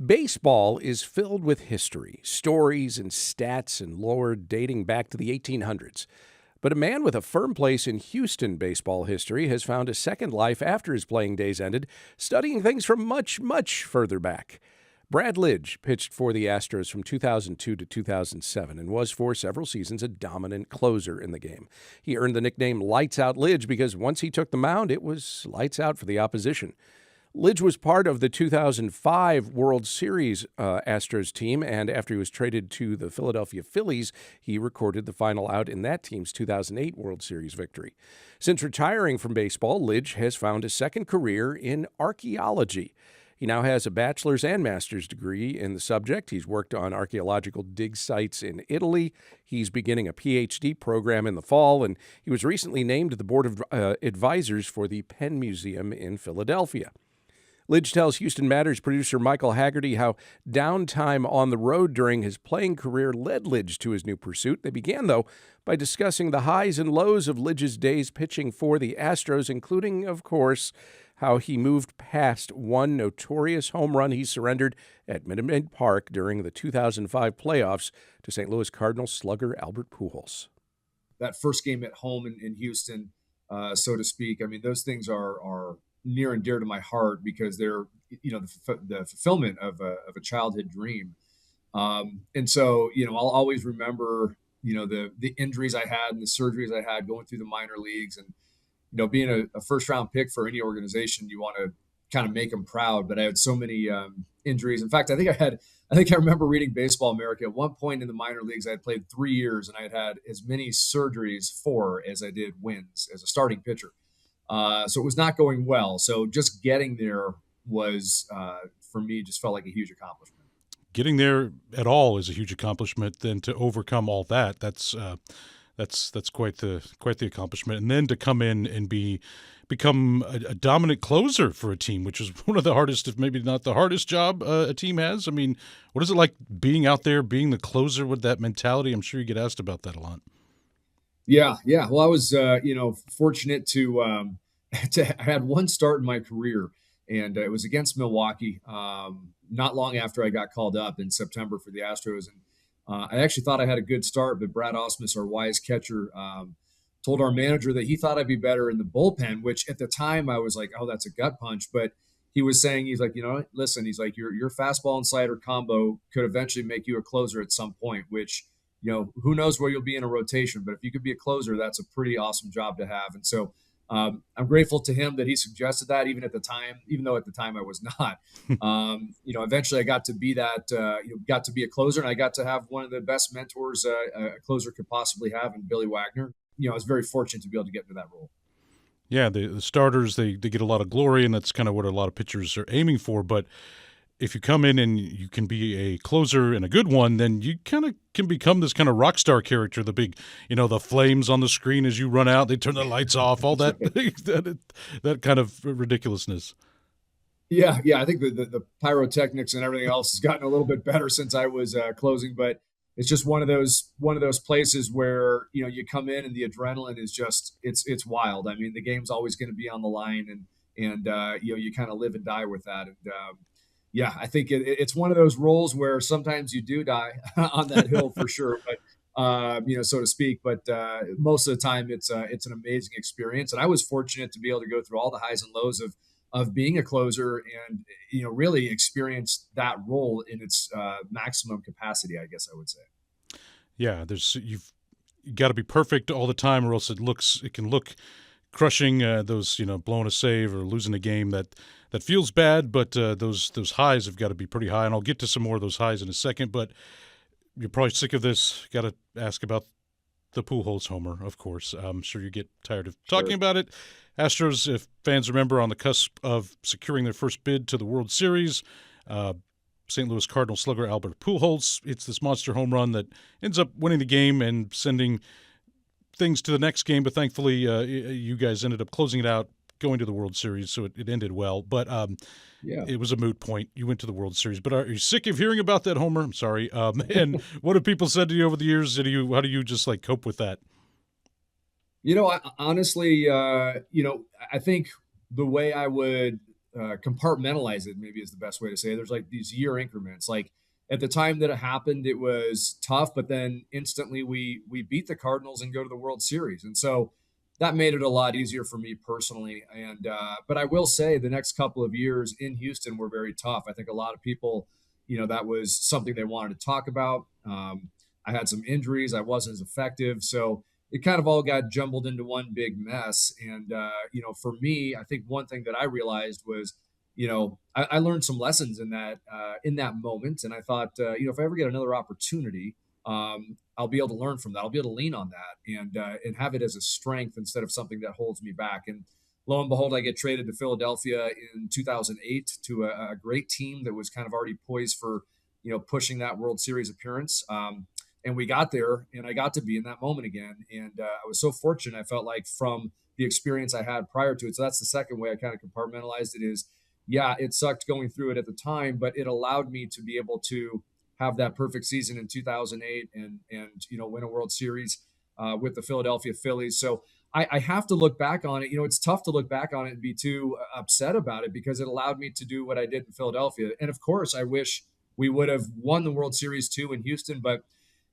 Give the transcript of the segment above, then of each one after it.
Baseball is filled with history, stories, and stats and lore dating back to the 1800s. But a man with a firm place in Houston baseball history has found a second life after his playing days ended, studying things from much, much further back. Brad Lidge pitched for the Astros from 2002 to 2007 and was for several seasons a dominant closer in the game. He earned the nickname Out Lidge because once he took the mound, it was lights out for the opposition. Lidge was part of the 2005 World Series Astros team, and after he was traded to the Philadelphia Phillies, he recorded the final out in that team's 2008 World Series victory. Since retiring from baseball, Lidge has found a second career in archaeology. He now has a bachelor's and master's degree in the subject. He's worked on archaeological dig sites in Italy. He's beginning a PhD program in the fall, and he was recently named to the board of advisors for the Penn Museum in Philadelphia. Lidge tells Houston Matters producer Michael Hagarty how downtime on the road during his playing career led Lidge to his new pursuit. They began, though, by discussing the highs and lows of Lidge's days pitching for the Astros, including, of course, how he moved past one notorious home run he surrendered at Minute Maid Park during the 2005 playoffs to St. Louis Cardinals slugger Albert Pujols. That first game at home in Houston, so to speak, I mean, those things are near and dear to my heart because they're, the fulfillment of a childhood dream. And so, I'll always remember, the injuries I had and the surgeries I had going through the minor leagues and, being a first round pick for any organization, you want to kind of make them proud. But I had so many injuries. In fact, I think I remember reading Baseball America at one point in the minor leagues. I had played 3 years and I had as many surgeries as I did wins as a starting pitcher. So it was not going well. So just getting there was, for me, just felt like a huge accomplishment. Getting there at all is a huge accomplishment. Then to overcome all that, that's quite the accomplishment. And then to come in and become a dominant closer for a team, which is one of the hardest, if maybe not the hardest job a team has. I mean, what is it like being out there, being the closer with that mentality? I'm sure you get asked about that a lot. Yeah. Well, I was, fortunate to I had one start in my career, and it was against Milwaukee. Not long after I got called up in September for the Astros, and I actually thought I had a good start, but Brad Osmus, our wise catcher, told our manager that he thought I'd be better in the bullpen. Which at the time I was like, "Oh, that's a gut punch," but he was saying, he's like, listen, he's like, your fastball and slider combo could eventually make you a closer at some point, which, who knows where you'll be in a rotation, but if you could be a closer, that's a pretty awesome job to have. And so I'm grateful to him that he suggested that even though at the time I was not. Eventually I got to be that, got to be a closer, and I got to have one of the best mentors a closer could possibly have in Billy Wagner. I was very fortunate to be able to get into that role. Yeah, the starters, they get a lot of glory, and that's kind of what a lot of pitchers are aiming for. But if you come in and you can be a closer and a good one, then you kind of can become this kind of rock star character. The big, the flames on the screen as you run out, they turn the lights off, all that that kind of ridiculousness. Yeah. I think the pyrotechnics and everything else has gotten a little bit better since I was closing, but it's just one of those places where you come in and the adrenaline is just it's wild. I mean, the game's always going to be on the line, and you kind of live and die with that. And yeah, I think it's one of those roles where sometimes you do die on that hill for sure, but so to speak. But most of the time, it's an amazing experience, and I was fortunate to be able to go through all the highs and lows of being a closer, and really experience that role in its maximum capacity, I guess I would say. Yeah, you've got to be perfect all the time, or else it can look crushing. Those blowing a save or losing a game that feels bad, but those highs have got to be pretty high, and I'll get to some more of those highs in a second. But you're probably sick of this. Got to ask about the Pujols homer, of course. I'm sure you get tired of talking about it. Astros, if fans remember, on the cusp of securing their first bid to the World Series. St. Louis Cardinals slugger Albert Pujols. It's this monster home run that ends up winning the game and sending things to the next game. But thankfully, you guys ended up closing it out, going to the World Series, so it ended well. But it was a moot point. You went to the World Series. But are you sick of hearing about that homer? I'm sorry. And what have people said to you over the years? How do you just cope with that? Honestly, I think the way I would compartmentalize it, maybe is the best way to say it. There's like these year increments. Like at the time that it happened, it was tough, but then instantly we beat the Cardinals and go to the World Series. And so that made it a lot easier for me personally. And but I will say the next couple of years in Houston were very tough. I think a lot of people, that was something they wanted to talk about. I had some injuries. I wasn't as effective. So it kind of all got jumbled into one big mess. And, for me, I think one thing that I realized was, I learned some lessons in that moment. And I thought, if I ever get another opportunity, I'll be able to learn from that. I'll be able to lean on that and have it as a strength instead of something that holds me back. And lo and behold, I get traded to Philadelphia in 2008 to a great team that was kind of already poised for, pushing that World Series appearance. And we got there, and I got to be in that moment again. And I was so fortunate. I felt like from the experience I had prior to it. So that's the second way I kind of compartmentalized it is, yeah, it sucked going through it at the time, but it allowed me to be able to have that perfect season in 2008 and win a World Series with the Philadelphia Phillies. So I have to look back on it. It's tough to look back on it and be too upset about it because it allowed me to do what I did in Philadelphia. And of course, I wish we would have won the World Series too in Houston, but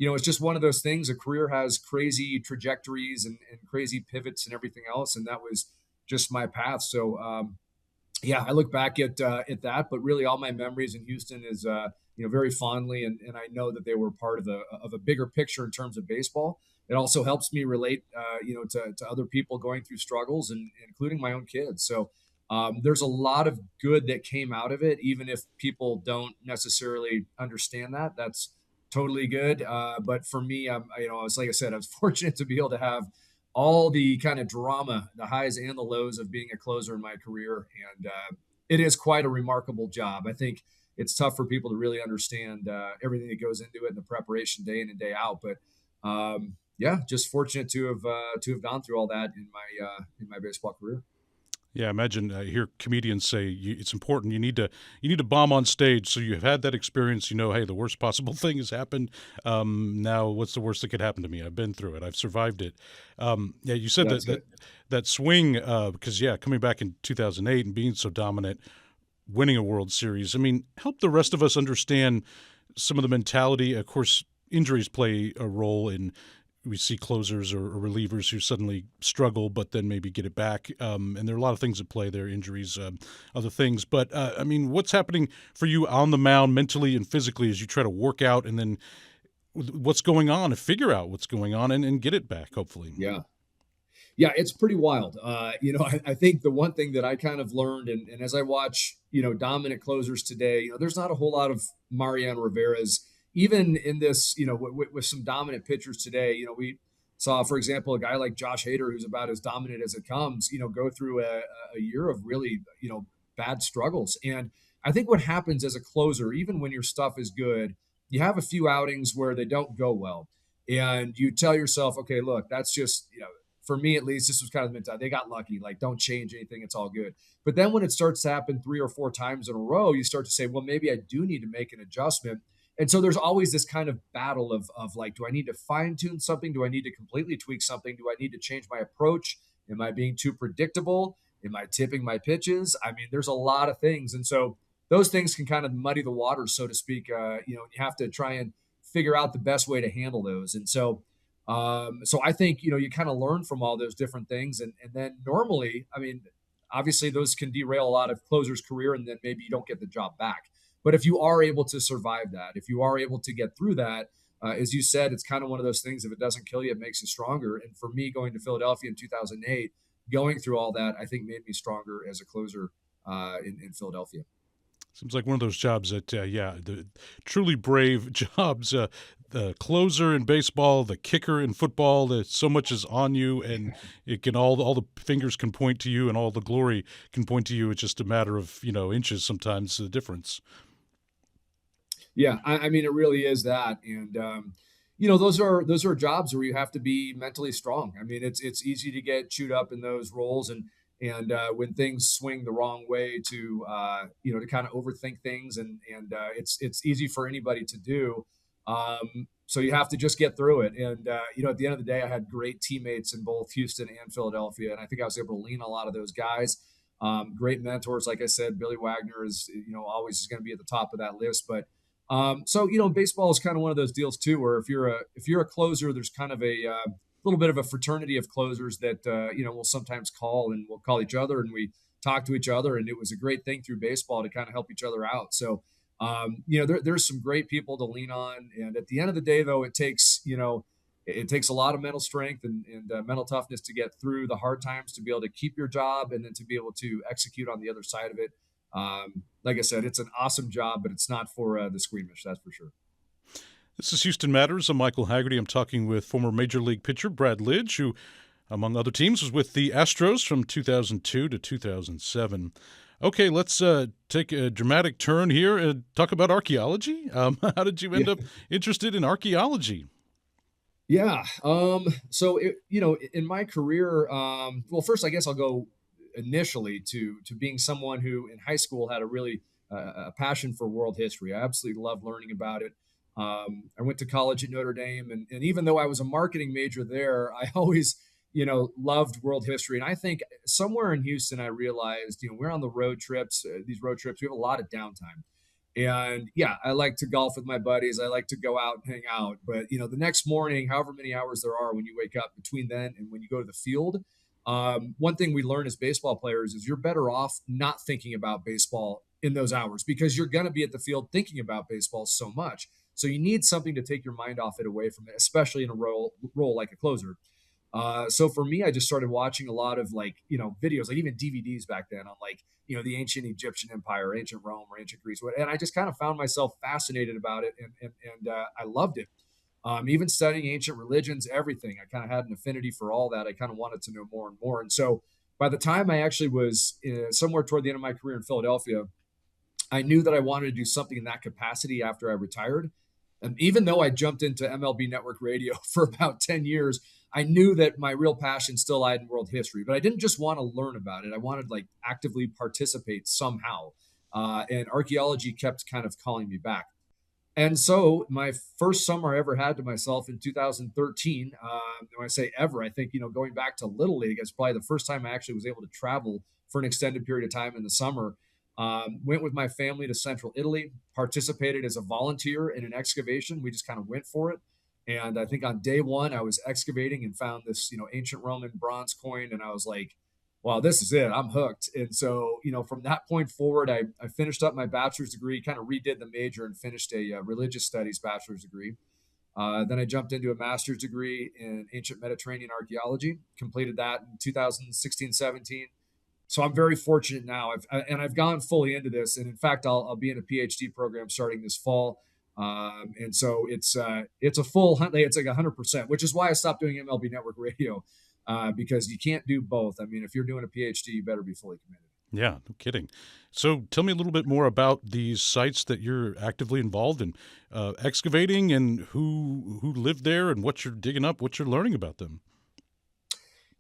it's just one of those things. A career has crazy trajectories and crazy pivots and everything else. And that was just my path. So, yeah, I look back at that, but really all my memories in Houston is, very fondly. And I know that they were part of a bigger picture in terms of baseball. It also helps me relate, to other people going through struggles and including my own kids. So, there's a lot of good that came out of it, even if people don't necessarily understand that. That's totally good. But for me, it's like I said, I was fortunate to be able to have all the kind of drama, the highs and the lows of being a closer in my career. And it is quite a remarkable job. I think it's tough for people to really understand everything that goes into it and the preparation day in and day out. But yeah, just fortunate to have gone through all that in my baseball career. Yeah, imagine I hear comedians say it's important. You need to bomb on stage, so you've had that experience. Hey, the worst possible thing has happened. Now, what's the worst that could happen to me? I've been through it. I've survived it. Yeah, you said that swing because coming back in 2008 and being so dominant, winning a World Series. I mean, help the rest of us understand some of the mentality. Of course, injuries play a role in. We see closers or relievers who suddenly struggle, but then maybe get it back. And there are a lot of things at play there, injuries, other things. But, what's happening for you on the mound mentally and physically as you try to work out and then what's going on and figure out what's going on and get it back, hopefully? Yeah. Yeah, it's pretty wild. I think the one thing that I kind of learned, and as I watch, dominant closers today, there's not a whole lot of Mariano Rivera's. Even in this, with some dominant pitchers today, we saw, for example, a guy like Josh Hader, who's about as dominant as it comes, go through a year of really, bad struggles. And I think what happens as a closer, even when your stuff is good, you have a few outings where they don't go well. And you tell yourself, okay, look, that's just, for me at least, this was kind of the mentality. They got lucky. Like, don't change anything. It's all good. But then when it starts to happen 3 or 4 times in a row, you start to say, well, maybe I do need to make an adjustment. And so there's always this kind of battle of like, do I need to fine tune something? Do I need to completely tweak something? Do I need to change my approach? Am I being too predictable? Am I tipping my pitches? I mean, there's a lot of things. And so those things can kind of muddy the waters, so to speak. You have to try and figure out the best way to handle those. And so, so I think, you kind of learn from all those different things. And then normally, obviously those can derail a lot of closers' career and then maybe you don't get the job back. But if you are able to survive that, if you are able to get through that, as you said, it's kind of one of those things. If it doesn't kill you, it makes you stronger. And for me, going to Philadelphia in 2008, going through all that, I think made me stronger as a closer in Philadelphia. Seems like one of those jobs that, the truly brave jobs. The closer in baseball, the kicker in football. So much is on you, and it can all the fingers can point to you, and all the glory can point to you. It's just a matter of inches sometimes. The difference. Yeah, it really is that, and those are jobs where you have to be mentally strong. It's easy to get chewed up in those roles, and when things swing the wrong way to to kind of overthink things, and it's easy for anybody to do. So you have to just get through it. And at the end of the day, I had great teammates in both Houston and Philadelphia, and I think I was able to lean on a lot of those guys. Great mentors, like I said, Billy Wagner is, always is going to be at the top of that list. But so baseball is kind of one of those deals too, where if you're a closer, there's kind of a little bit of a fraternity of closers that we'll sometimes call, and we'll call each other and we talk to each other, and it was a great thing through baseball to kind of help each other out. So there's some great people to lean on, and at the end of the day, though, it takes a lot of mental strength and mental toughness to get through the hard times, to be able to keep your job and then to be able to execute on the other side of it. Like I said, it's an awesome job, but it's not for the squeamish, that's for sure. This is Houston Matters. I'm Michael Hagarty. I'm talking with former Major League pitcher Brad Lidge, who, among other teams, was with the Astros from 2002 to 2007. Okay, let's take a dramatic turn here and talk about archaeology. How did you end up interested in archaeology? Yeah. In my career, well, first, I guess I'll go initially to being someone who in high school had a really a passion for world history. I absolutely love learning about it. I went to college at Notre Dame, and even though I was a marketing major there, I always, loved world history. And I think somewhere in Houston, I realized, we're on the road trips, these road trips, we have a lot of downtime. And yeah, I like to golf with my buddies. I like to go out and hang out. But, the next morning, however many hours there are when you wake up between then and when you go to the field, one thing we learn as baseball players is you're better off not thinking about baseball in those hours, because you're going to be at the field thinking about baseball so much. So you need something to take your mind off it, away from it, especially in a role like a closer. So for me, I just started watching a lot of videos, like even DVDs back then on the ancient Egyptian Empire, ancient Rome, or ancient Greece. And I just kind of found myself fascinated about it, and I loved it. Even studying ancient religions, everything. I kind of had an affinity for all that. I kind of wanted to know more and more. And so by the time I actually was somewhere toward the end of my career in Philadelphia, I knew that I wanted to do something in that capacity after I retired. And even though I jumped into MLB Network Radio for about 10 years, I knew that my real passion still lied in world history. But I didn't just want to learn about it. I wanted to actively participate somehow. And archaeology kept kind of calling me back. And so my first summer I ever had to myself in 2013, when I say ever, I think, going back to Little League, it's probably the first time I actually was able to travel for an extended period of time in the summer. Went with my family to central Italy, participated as a volunteer in an excavation. We just kind of went for it. And I think on day one, I was excavating and found this, ancient Roman bronze coin. And I was like, wow, this is it. I'm hooked. And so, from that point forward, I finished up my bachelor's degree, kind of redid the major and finished a religious studies bachelor's degree. Then I jumped into a master's degree in ancient Mediterranean archaeology, completed that in 2016-17. So I'm very fortunate now. I've gone fully into this. And in fact, I'll be in a PhD program starting this fall. And so it's a full hunt. It's like 100%, which is why I stopped doing MLB Network Radio. Because you can't do both. I mean, if you're doing a PhD, you better be fully committed. Yeah, no kidding. So tell me a little bit more about these sites that you're actively involved in excavating, and who lived there and what you're digging up, what you're learning about them.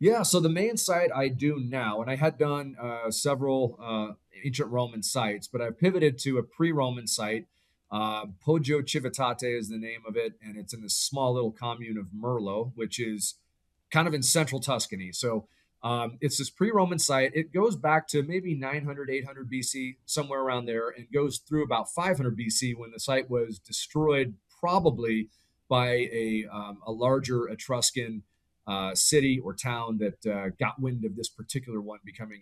Yeah, so the main site I do now, and I had done several ancient Roman sites, but I've pivoted to a pre-Roman site. Poggio Civitate is the name of it, and it's in this small little commune of Merlo, which is kind of in central Tuscany. So it's this pre-Roman site. It goes back to maybe 900, 800 BC, somewhere around there, and goes through about 500 BC when the site was destroyed, probably by a larger Etruscan city or town that got wind of this particular one becoming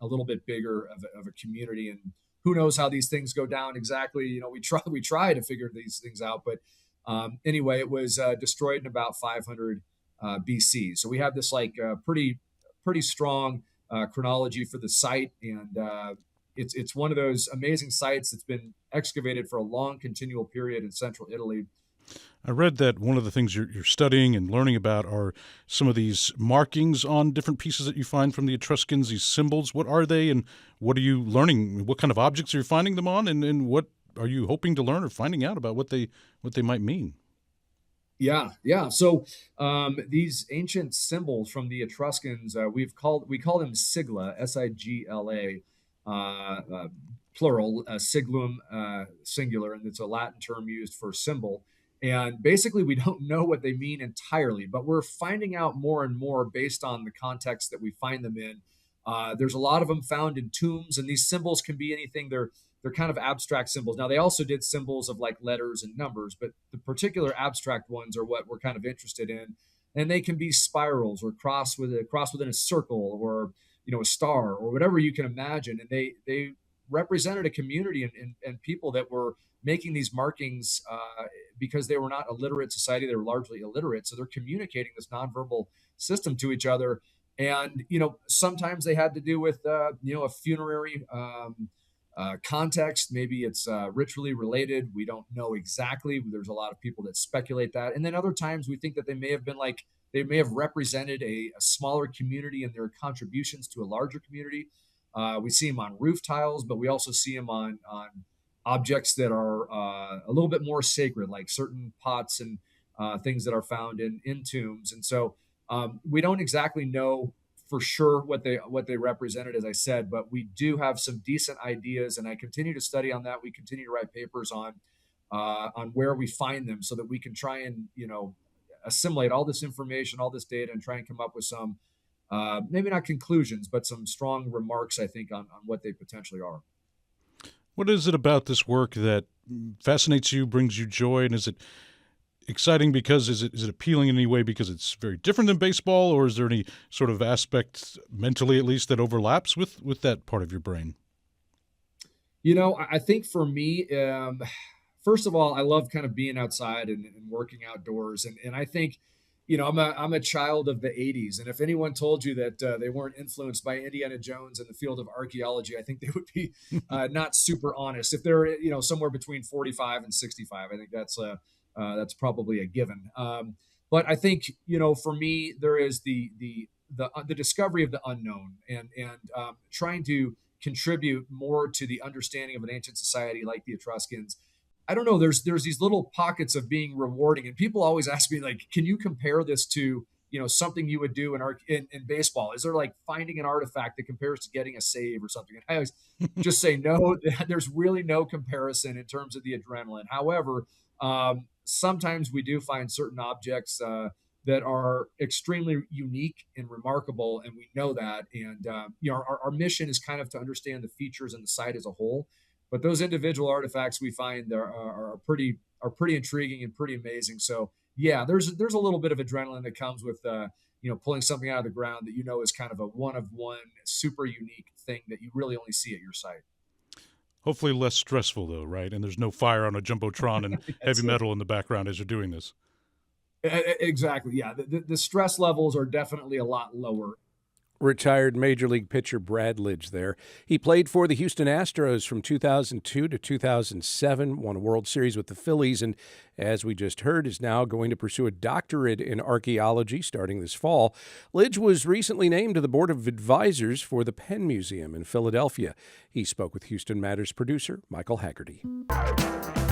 a little bit bigger of a community. And who knows how these things go down exactly. We try to figure these things out. But anyway, it was destroyed in about 500 BC. So we have this pretty strong chronology for the site, and it's one of those amazing sites that's been excavated for a long continual period in central Italy. I read that one of the things you're studying and learning about are some of these markings on different pieces that you find from the Etruscans, these symbols. What are they, and what are you learning? What kind of objects are you finding them on, and what are you hoping to learn or finding out about what they might mean? Yeah. So these ancient symbols from the Etruscans, we call them sigla, sigla, plural, siglum, singular, and it's a Latin term used for symbol. And basically, we don't know what they mean entirely, but we're finding out more and more based on the context that we find them in. There's a lot of them found in tombs, and these symbols can be anything. They're kind of abstract symbols. Now, they also did symbols of like letters and numbers, but the particular abstract ones are what we're kind of interested in. And they can be spirals or cross within a circle, or a star, or whatever you can imagine. And they represented a community and people that were making these markings because they were not a literate society. They were largely illiterate. So they're communicating this nonverbal system to each other. And, sometimes they had to do with, a funerary context. Maybe it's ritually related. We don't know exactly. There's a lot of people that speculate that. And then other times we think that they may have represented a smaller community and their contributions to a larger community. We see them on roof tiles, but we also see them on objects that are a little bit more sacred, like certain pots and things that are found in tombs. And so we don't exactly know for sure what they represented, as I said, but we do have some decent ideas, and I continue to study on that. We continue to write papers on where we find them, so that we can try and assimilate all this information, all this data, and try and come up with some maybe not conclusions, but some strong remarks, I think, on what they potentially are. What is it about this work that fascinates you, brings you joy, and is it exciting because is it appealing in any way because it's very different than baseball, or is there any sort of aspect, mentally at least, that overlaps with that part of your brain? I think for me, first of all, I love kind of being outside and working outdoors, and I think I'm a child of the 80s, and if anyone told you that they weren't influenced by Indiana Jones in the field of archaeology, I think they would be not super honest. If they're somewhere between 45 and 65, I think that's probably a given. But I think for me, there is the discovery of the unknown, and trying to contribute more to the understanding of an ancient society like the Etruscans. I don't know. There's these little pockets of being rewarding, and people always ask me, like, can you compare this to something you would do in baseball? Is there like finding an artifact that compares to getting a save or something? And I always just say no. There's really no comparison in terms of the adrenaline. However, sometimes we do find certain objects that are extremely unique and remarkable, and we know that. And our mission is kind of to understand the features and the site as a whole. But those individual artifacts we find are pretty intriguing and pretty amazing. So yeah, there's a little bit of adrenaline that comes with pulling something out of the ground that is kind of a one of one, super unique thing that you really only see at your site. Hopefully less stressful, though, right? And there's no fire on a Jumbotron and heavy metal in the background as you're doing this. Exactly. Yeah. The stress levels are definitely a lot lower. Retired Major League pitcher Brad Lidge there. He played for the Houston Astros from 2002 to 2007, won a World Series with the Phillies, and as we just heard, is now going to pursue a doctorate in archaeology starting this fall. Lidge was recently named to the Board of Advisors for the Penn Museum in Philadelphia. He spoke with Houston Matters producer Michael Hagarty.